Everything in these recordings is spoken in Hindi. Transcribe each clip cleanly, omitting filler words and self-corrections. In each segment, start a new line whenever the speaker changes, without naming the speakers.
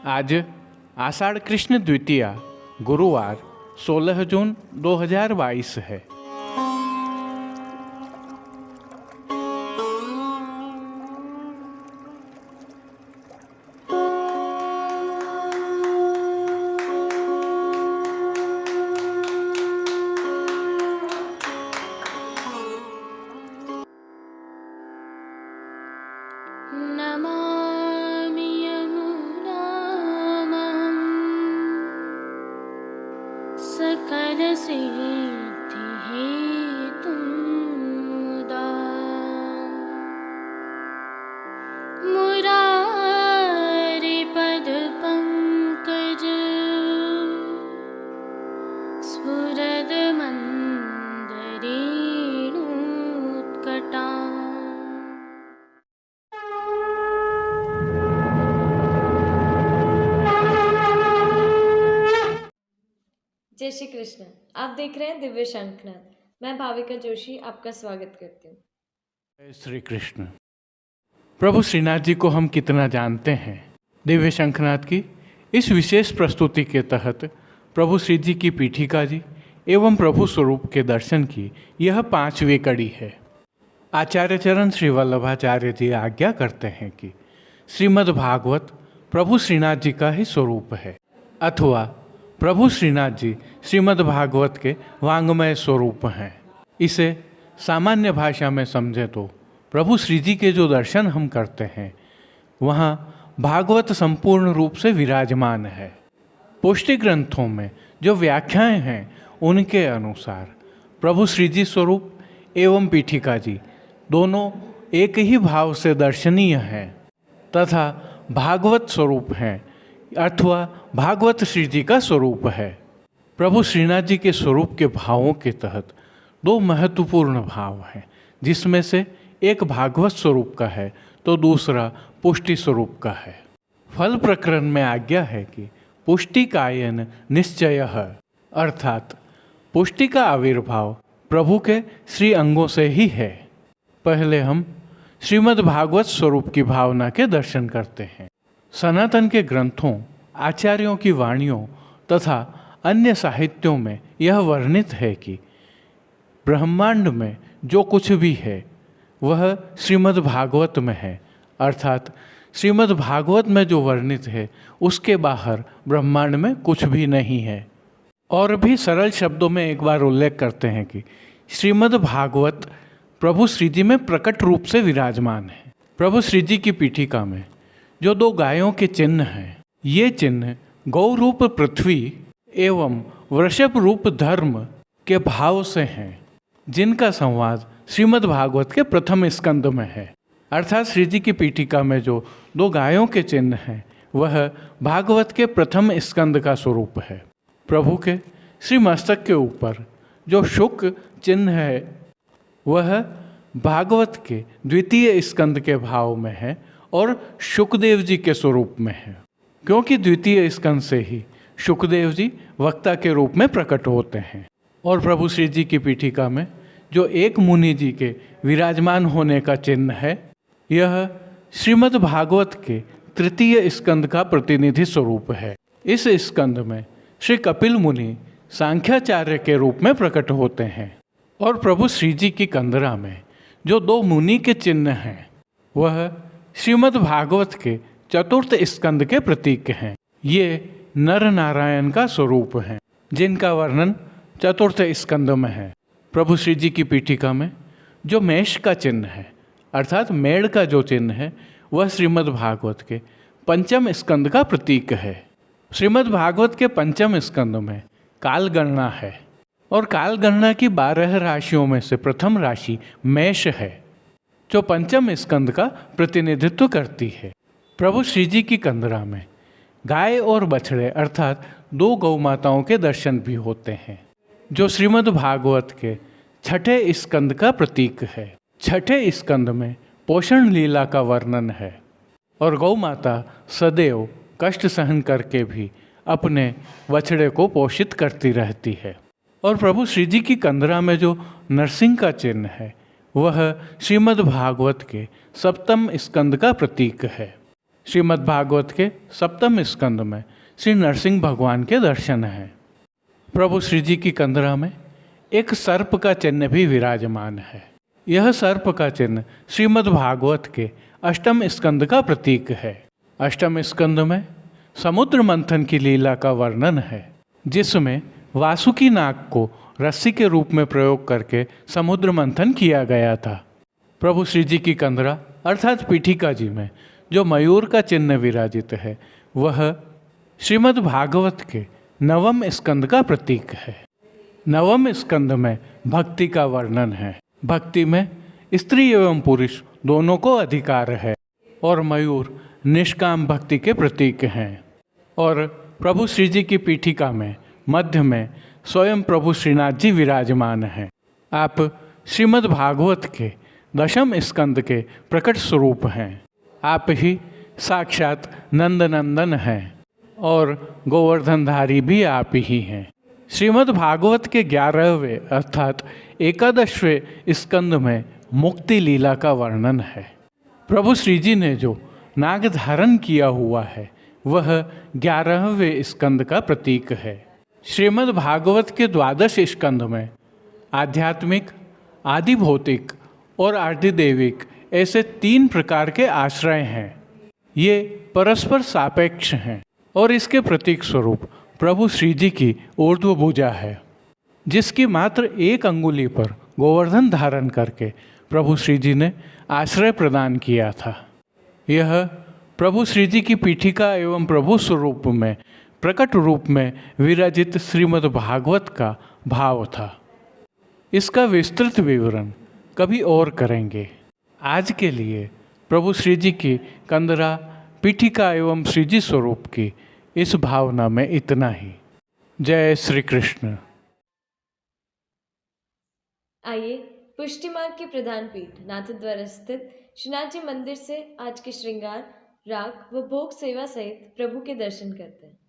आज आषाढ़ कृष्ण द्वितीया गुरुवार 16 जून 2022 है।
नमामि यमुनामहं सकलसिद्धिहेतुं मुदा मुरारिपदपङ्कज स्फुरदमन्दरेणुत्कटा।
जय श्री कृष्ण। आप देख रहे हैं दिव्य शंखनाद। मैं भाविका जोशी आपका स्वागत करती हूँ।
जय श्री कृष्ण। प्रभु श्रीनाथ जी को हम कितना जानते हैं। दिव्य शंखनाद की इस विशेष प्रस्तुति के तहत प्रभु श्री जी की पीठिका जी एवं प्रभु स्वरूप के दर्शन की यह 5वीं कड़ी है। आचार्य चरण श्री वल्लभाचार्य जी आज्ञा करते हैं कि श्रीमद् भागवत प्रभु श्रीनाथ जी का ही स्वरूप है, अथवा प्रभु श्रीनाथ जी श्रीमद् भागवत के वांग्मय स्वरूप हैं। इसे सामान्य भाषा में समझे तो प्रभु श्री जी के जो दर्शन हम करते हैं वहाँ भागवत संपूर्ण रूप से विराजमान है। पौष्टिक ग्रंथों में जो व्याख्याएं हैं उनके अनुसार प्रभु श्री जी स्वरूप एवं पीठिका जी दोनों एक ही भाव से दर्शनीय हैं तथा भागवत स्वरूप हैं, अथवा भागवत श्री जी का स्वरूप है। प्रभु श्रीनाथ जी के स्वरूप के भावों के तहत 2 महत्वपूर्ण भाव हैं, जिसमें से एक भागवत स्वरूप का है तो दूसरा पुष्टि स्वरूप का है। फल प्रकरण में आज्ञा है कि पुष्टि कायन निश्चयः, अर्थात पुष्टि का आविर्भाव प्रभु के श्री अंगों से ही है। पहले हम श्रीमद् भागवत स्वरूप की भावना के दर्शन करते हैं। सनातन के ग्रंथों, आचार्यों की वाणियों तथा अन्य साहित्यों में यह वर्णित है कि ब्रह्मांड में जो कुछ भी है वह श्रीमद् भागवत में है, अर्थात श्रीमद् भागवत में जो वर्णित है उसके बाहर ब्रह्मांड में कुछ भी नहीं है। और भी सरल शब्दों में एक बार उल्लेख करते हैं कि श्रीमद् भागवत प्रभु श्री जी में प्रकट रूप से विराजमान है। प्रभु श्री जी की पीठिका में जो 2 गायों के चिन्ह हैं, ये चिन्ह गौ रूप पृथ्वी एवं वृषभ रूप धर्म के भाव से हैं, जिनका संवाद श्रीमद् भागवत के प्रथम स्कंद में है। अर्थात श्री जी की पीठिका में जो 2 गायों के चिन्ह हैं वह भागवत के प्रथम स्कंद का स्वरूप है। प्रभु के श्री मस्तक के ऊपर जो शुक चिन्ह है वह भागवत के द्वितीय स्कंद के भाव में है और शुकदेव जी के स्वरूप में है, क्योंकि द्वितीय स्कंद से ही शुकदेव जी वक्ता के रूप में प्रकट होते हैं। और प्रभु श्री जी की पीठिका में जो एक मुनि जी के विराजमान होने का चिन्ह है, यह श्रीमद् भागवत के तृतीय स्कंद का प्रतिनिधि स्वरूप है। इस स्कंद में श्री कपिल मुनि सांख्याचार्य के रूप में प्रकट होते हैं और प्रभु श्री जी की कंदरा में जो 2 मुनि के चिन्ह हैं वह श्रीमद् भागवत के चतुर्थ स्कंद के प्रतीक हैं। ये नर नारायण का स्वरूप हैं, जिनका वर्णन चतुर्थ स्कंद में है। प्रभु श्री जी की पीठिका में जो मेष का चिन्ह है, अर्थात मेढ़ का जो चिन्ह है, वह श्रीमद् भागवत के पंचम स्कंद का प्रतीक है। श्रीमद् भागवत के पंचम स्कंद में काल गणना है और काल गणना की 12 राशियों में से प्रथम राशि मेष है, जो पंचम स्कंद का प्रतिनिधित्व करती है। प्रभु श्री जी की कंदरा में गाय और बछड़े अर्थात 2 गौ माताओं के दर्शन भी होते हैं, जो श्रीमद् भागवत के छठे स्कंद का प्रतीक है। छठे स्कंद में पोषण लीला का वर्णन है और गौ माता सदैव कष्ट सहन करके भी अपने बछड़े को पोषित करती रहती है। और प्रभु श्री जी की कंदरा में जो नरसिंह का चिन्ह है वह श्रीमद् भागवत के सप्तम स्कंद का प्रतीक है। श्रीमद् भागवत के सप्तम स्कंद में श्री नरसिंह भगवान के दर्शन हैं। प्रभु श्री जी की कंदरा में एक सर्प का चिन्ह भी विराजमान है। यह सर्प का चिन्ह श्रीमद् भागवत के अष्टम स्कंद का प्रतीक है। अष्टम स्कंद में समुद्र मंथन की लीला का वर्णन है, जिसमें वासुकी नाग को रस्सी के रूप में प्रयोग करके समुद्र मंथन किया गया था। प्रभु श्री जी की कंदरा अर्थात पीठिका जी में जो मयूर का चिन्ह विराजित है, वह श्रीमद् भागवत के नवम स्कंद का प्रतीक है। नवम स्कंद में भक्ति का वर्णन है। भक्ति में स्त्री एवं पुरुष दोनों को अधिकार है और मयूर निष्काम भक्ति के प्रतीक हैं। और प्रभु श्री जी की पीठिका में मध्य में स्वयं प्रभु श्रीनाथ जी विराजमान हैं। आप श्रीमद् भागवत के दशम स्कंद के प्रकट स्वरूप हैं। आप ही साक्षात नंदनंदन हैं और गोवर्धनधारी भी आप ही हैं। श्रीमद् भागवत के 11वें अर्थात एकादशवें स्कंद में मुक्ति लीला का वर्णन है। प्रभु श्री जी ने जो नाग धारण किया हुआ है, वह 11वें स्कंद का प्रतीक है। श्रीमद् भागवत के 12 स्कंद में आध्यात्मिक, आदि भौतिक और आदिदेविक ऐसे 3 प्रकार के आश्रय हैं। ये परस्पर सापेक्ष हैं और इसके प्रतीक स्वरूप प्रभु श्री जी की ऊर्ध्व भुजा है, जिसकी मात्र 1 अंगुली पर गोवर्धन धारण करके प्रभु श्री जी ने आश्रय प्रदान किया था। यह प्रभु श्री जी की पीठिका एवं प्रभु स्वरूप में प्रकट रूप में विराजित श्रीमद् भागवत का भाव था। इसका विस्तृत विवरण कभी और करेंगे। आज के लिए प्रभु श्री जी की कंदरा पीठिका एवं श्री जी स्वरूप की इस भावना में इतना ही। जय श्री कृष्ण।
आइए पुष्टि मार्ग के प्रधान पीठ नाथद्वारा स्थित श्रीनाथ जी मंदिर से आज के श्रृंगार, राग व भोग सेवा सहित प्रभु के दर्शन करते हैं।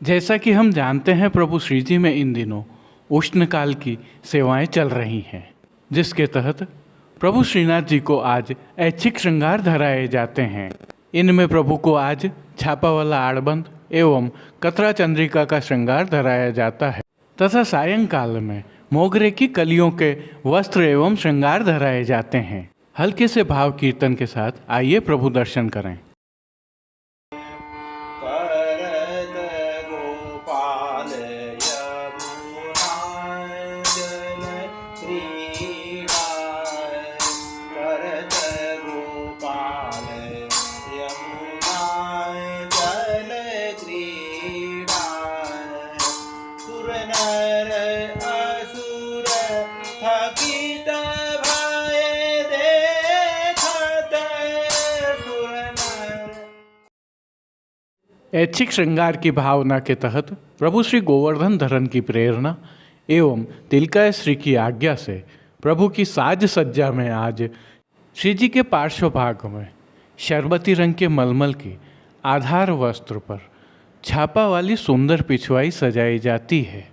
जैसा कि हम जानते हैं, प्रभु श्री जी में इन दिनों उष्णकाल की सेवाएं चल रही हैं, जिसके तहत प्रभु श्रीनाथ जी को आज ऐच्छिक श्रृंगार धराए जाते हैं। इनमें प्रभु को आज छापा वाला आड़बंद एवं कतरा चंद्रिका का श्रृंगार धराया जाता है तथा सायंकाल में मोगरे की कलियों के वस्त्र एवं श्रृंगार धराए जाते हैं। हल्के से भाव कीर्तन के साथ आइए प्रभु दर्शन करें। ऐच्छिक श्रृंगार की भावना के तहत प्रभु श्री गोवर्धन धरण की प्रेरणा एवं तिलकाय श्री की आज्ञा से प्रभु की साज सज्जा में आज श्री जी के पार्श्व भाग में शरबती रंग के मलमल की आधार वस्त्र पर छापा वाली सुंदर पिछवाई सजाई जाती है।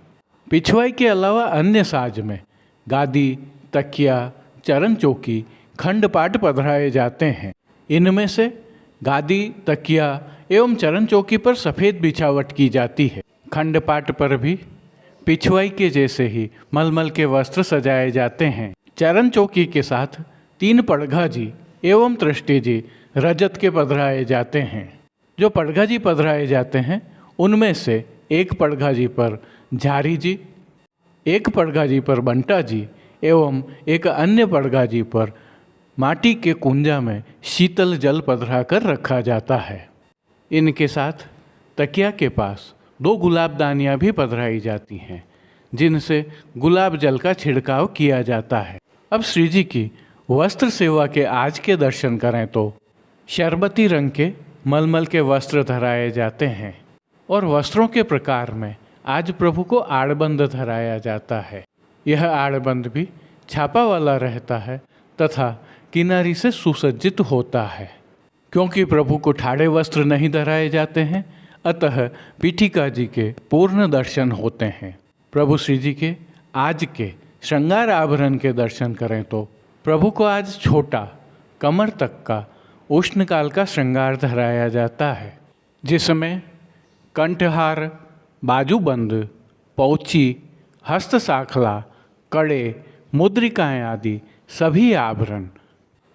पिछवाई के अलावा अन्य साज में गादी, तकिया, चरण चौकी, खंडपाट पधराए जाते हैं। इनमें से गादी, तकिया एवं चरण चौकी पर सफ़ेद बिछावट की जाती है। खंडपाट पर भी पिछवाई के जैसे ही मलमल के वस्त्र सजाए जाते हैं। चरण चौकी के साथ 3 पड़घा जी एवं तृष्टि जी रजत के पधराए जाते हैं। जो पड़घा जी पधराए जाते हैं, उनमें से एक पड़घा जी पर झारी जी, एक पड़घा जी पर बंटा जी एवं एक अन्य पड़घा जी पर माटी के कुंजा में शीतल जल पधरा कर रखा जाता है। इनके साथ तकिया के पास 2 गुलाबदानियाँ भी पधराई जाती हैं, जिनसे गुलाब जल का छिड़काव किया जाता है। अब श्री जी की वस्त्र सेवा के आज के दर्शन करें तो शरबती रंग के मलमल के वस्त्र धराए जाते हैं और वस्त्रों के प्रकार में आज प्रभु को आड़बंद धराया जाता है। यह आड़बंद भी छापा वाला रहता है तथा किनारी से सुसज्जित होता है। क्योंकि प्रभु को ठाड़े वस्त्र नहीं धराए जाते हैं, अतः पीठिका जी के पूर्ण दर्शन होते हैं। प्रभु श्री जी के आज के श्रृंगार आभरण के दर्शन करें तो प्रभु को आज छोटा कमर तक का उष्णकाल का श्रृंगार धराया जाता है, जिसमें कंठहार, बाजूबंद, पौची, हस्तसाखला, कड़े, मुद्रिकाएं आदि सभी आभरण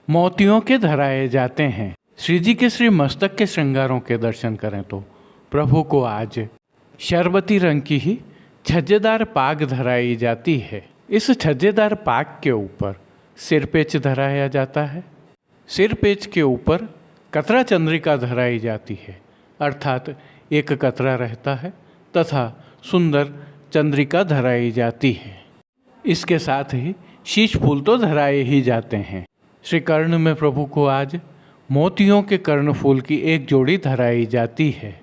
मोतियों के धराए जाते हैं। श्री जी के श्री मस्तक के श्रृंगारों के दर्शन करें तो प्रभु को आज शरबती रंग की ही छज्जेदार पाग धराई जाती है। इस छज्जेदार पाग के ऊपर सिरपेच धराया जाता है। सिरपेच के ऊपर कतरा चंद्रिका धराई जाती है, अर्थात एक कतरा रहता है तथा सुंदर चंद्रिका धराई जाती है। इसके साथ ही शीश फूल तो धराए ही जाते हैं। श्री कर्ण में प्रभु को आज मोतियों के कर्ण फूल की एक जोड़ी धराई जाती है।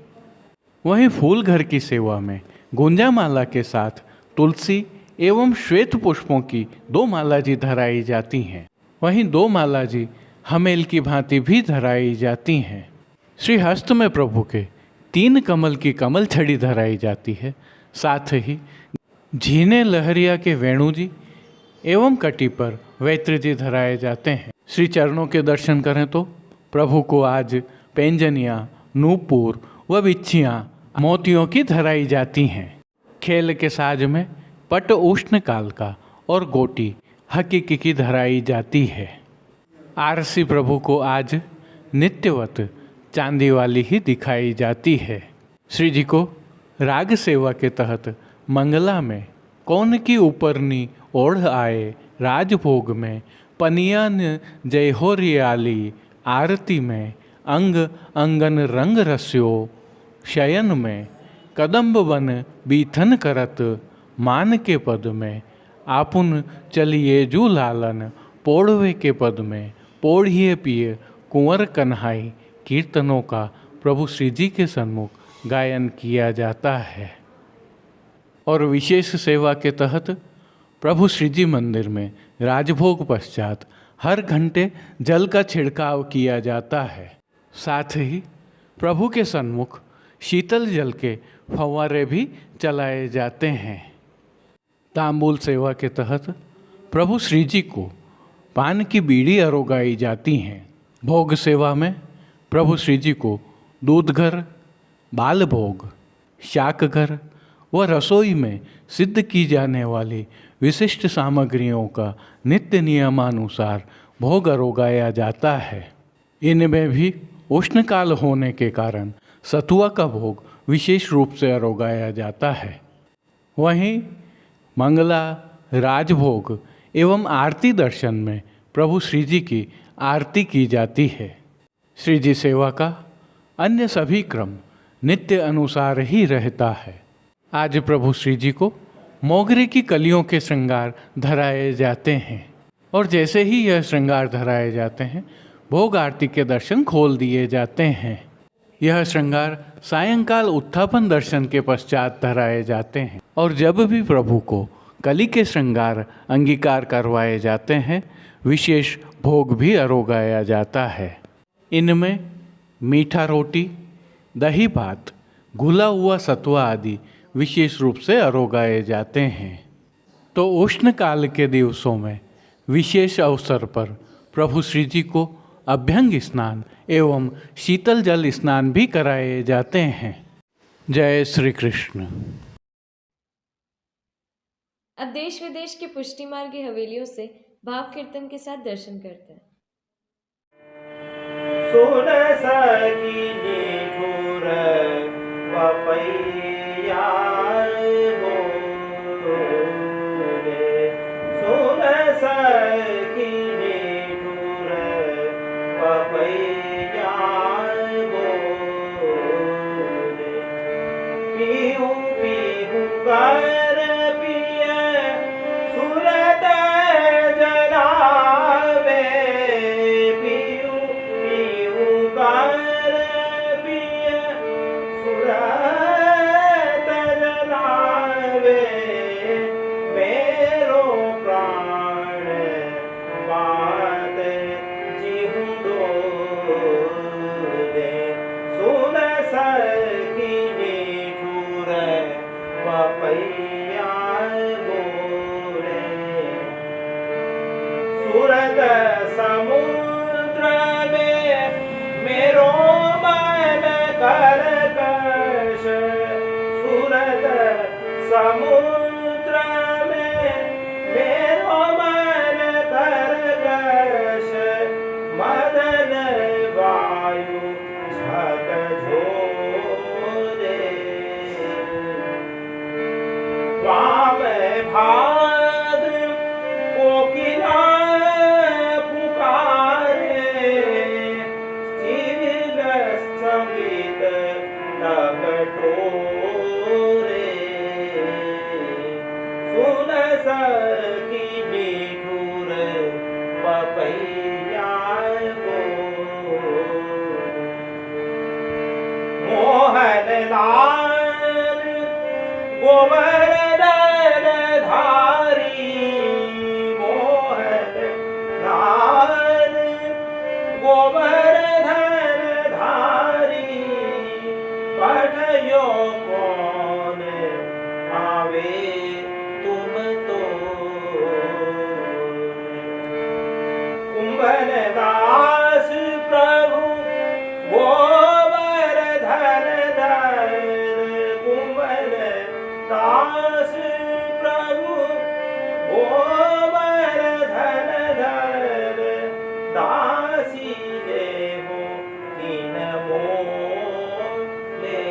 वहीं फूल घर की सेवा में गुंजा माला के साथ तुलसी एवं श्वेत पुष्पों की 2 माला जी धराई जाती हैं। वहीं 2 माला जी हमेल की भांति भी धराई जाती हैं। श्री हस्त में प्रभु के 3 कमल की कमल छड़ी धराई जाती है। साथ ही झीने लहरिया के वेणु जी एवं कटी पर वैत्र जी धराए जाते हैं। श्री चरणों के दर्शन करें तो प्रभु को आज पैंजनियाँ, नूपुर व बिच्छियाँ मोतियों की धराई जाती हैं। खेल के साज में पट उष्ण काल का और गोटी हकीकी की धराई जाती है। आरसी प्रभु को आज नित्यवत चांदी वाली ही दिखाई जाती है। श्री जी को राग सेवा के तहत मंगला में कौन की ऊपरनी ओढ़ आए राजभोग में, पनियन जय हो रियाली आरती में, अंग अंगन रंग रस्यो शयन में, कदम्ब बन बीथन करत मान के पद में, आपुन चलिए जू लालन पोड़वे के पद में, पोढ़िए पिए कुंवर कन्हाई कीर्तनों का प्रभु श्री जी के सन्मुख गायन किया जाता है। और विशेष सेवा के तहत प्रभु श्री जी मंदिर में राजभोग पश्चात हर घंटे जल का छिड़काव किया जाता है। साथ ही प्रभु के सन्मुख शीतल जल के फव्वारे भी चलाए जाते हैं। तांबूल सेवा के तहत प्रभु श्री जी को पान की बीड़ी अरोगाई जाती हैं। भोग सेवा में प्रभु श्री जी को दूध घर, बाल भोग, शाक घर व रसोई में सिद्ध की जाने वाली विशिष्ट सामग्रियों का नित्य नियमानुसार भोग अरोगाया जाता है। इनमें भी उष्णकाल होने के कारण सतुआ का भोग विशेष रूप से अरोगाया जाता है। वहीं मंगला, राजभोग एवं आरती दर्शन में प्रभु श्री जी की आरती की जाती है। श्री जी सेवा का अन्य सभी क्रम नित्य अनुसार ही रहता है। आज प्रभु श्री जी को मोगरे की कलियों के श्रृंगार धराए जाते हैं और जैसे ही यह श्रृंगार धराए जाते हैं, भोग आरती के दर्शन खोल दिए जाते हैं। यह श्रृंगार सायंकाल उत्थापन दर्शन के पश्चात धराए जाते हैं और जब भी प्रभु को कली के श्रृंगार अंगीकार करवाए जाते हैं, विशेष भोग भी अरोगाया जाता है। इनमें मीठा रोटी, दही भात, घुला हुआ सतुआ आदि विशेष रूप से अरोगाए जाते हैं। तो उष्ण काल के दिवसों में विशेष अवसर पर प्रभु श्री जी को अभ्यंग स्नान एवं शीतल जल स्नान भी कराए जाते हैं। जय श्री कृष्ण।
अब देश विदेश के पुष्टि मार्ग की हवेलियों से भाव कीर्तन के साथ दर्शन करते हैं।
सुन सकी निठुर पपैया बोले, सुन सकी निठुर पपैया बोले, पीहू पीहू कर पिय सुरत जलावे, पीहू पीहू कर समुद्र में मेरो मन तरकश मदन वायु झकझोरे वाम भाद्र कोकिला पुकारे स्थिर संगीत टकटोरे सुन सखी निठुर पपैया को मोहन लाल गोवर्धन धारी मोहन लाल गोवर्धन धारी पढ़यो कौन आवे तुम तो कुंभन दास प्रभु गोवर्धन धर कुंभन दास प्रभु गोवर्धन धर दासी ले हो किन मोले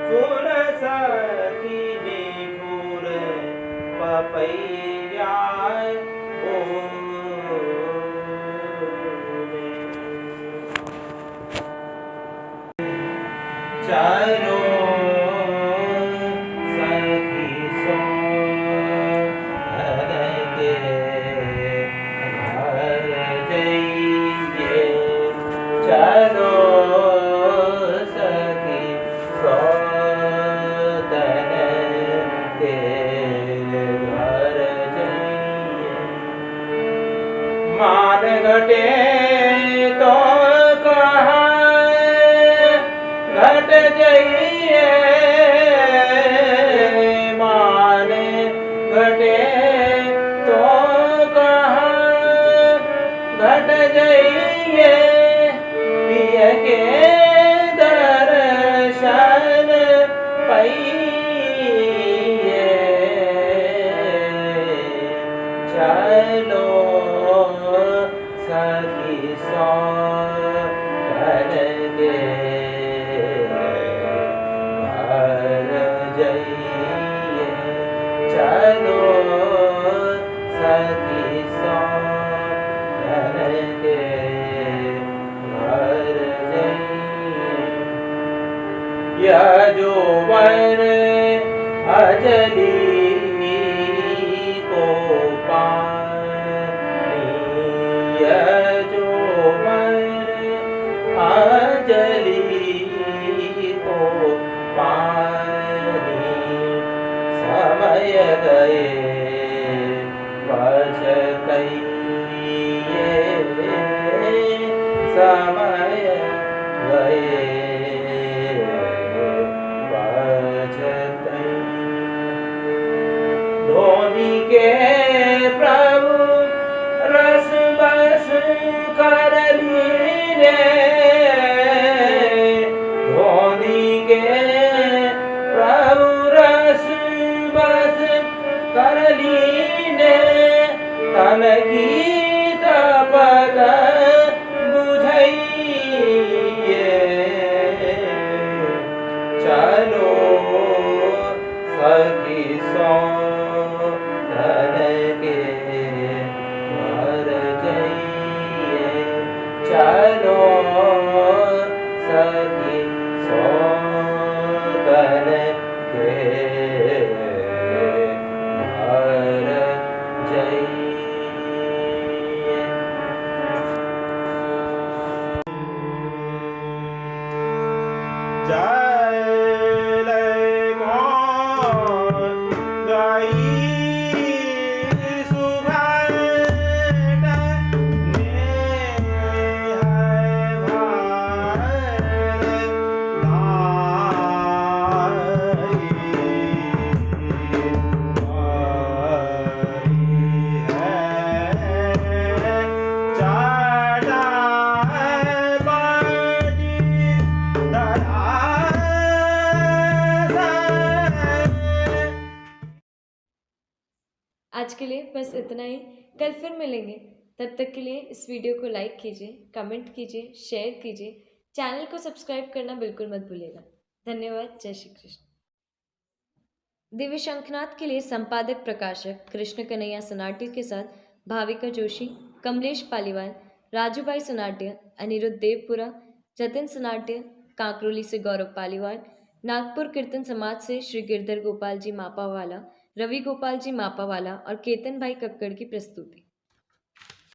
सुन सखी निठुर पपैया चलो सखी सो घर के घर जाइए चलो सखी सो घर के घर जाइए मान घटे तो घट जाइए माने घटे तो कहाँ घट जाइए पिय के दर्शन पाइए चलो सखी सो घर गे चलो सखी सो घर के घर जाइए यह जो वन अजली को पानी यह जो वन अजली को पानी समय गए पछतइए समय गए पछतइए धोनी के प्रभु रस बस कर लीने धोनी के प्रभु रस बस कर लीने तन की तपत बुझाइए चलो सखी सो धन के घर जाइए चलो सखी सो धन के घर जाइए जय गाई
आज के लिए बस इतना ही। कल फिर मिलेंगे। तब तक के लिए इस वीडियो को लाइक कीजिए, कमेंट कीजिए, शेयर कीजिए, चैनल को सब्सक्राइब करना बिल्कुल मत भूलिएगा। धन्यवाद। जय श्री कृष्ण। दिव्य शंखनाद के लिए संपादक प्रकाशक कृष्ण कन्हैया सनाट्य के साथ भाविका जोशी, कमलेश पालीवाल, राजू भाई सनाट्य, अनिरुद्ध देवपुरा, जतिन सनाट्य, कांकरोली से गौरव पालीवाल, नागपुर कीर्तन समाज से श्री गिरधर गोपाल जी मापावाला, रवि गोपाल जी मापावाला और केतन भाई कक्कड़ की प्रस्तुति।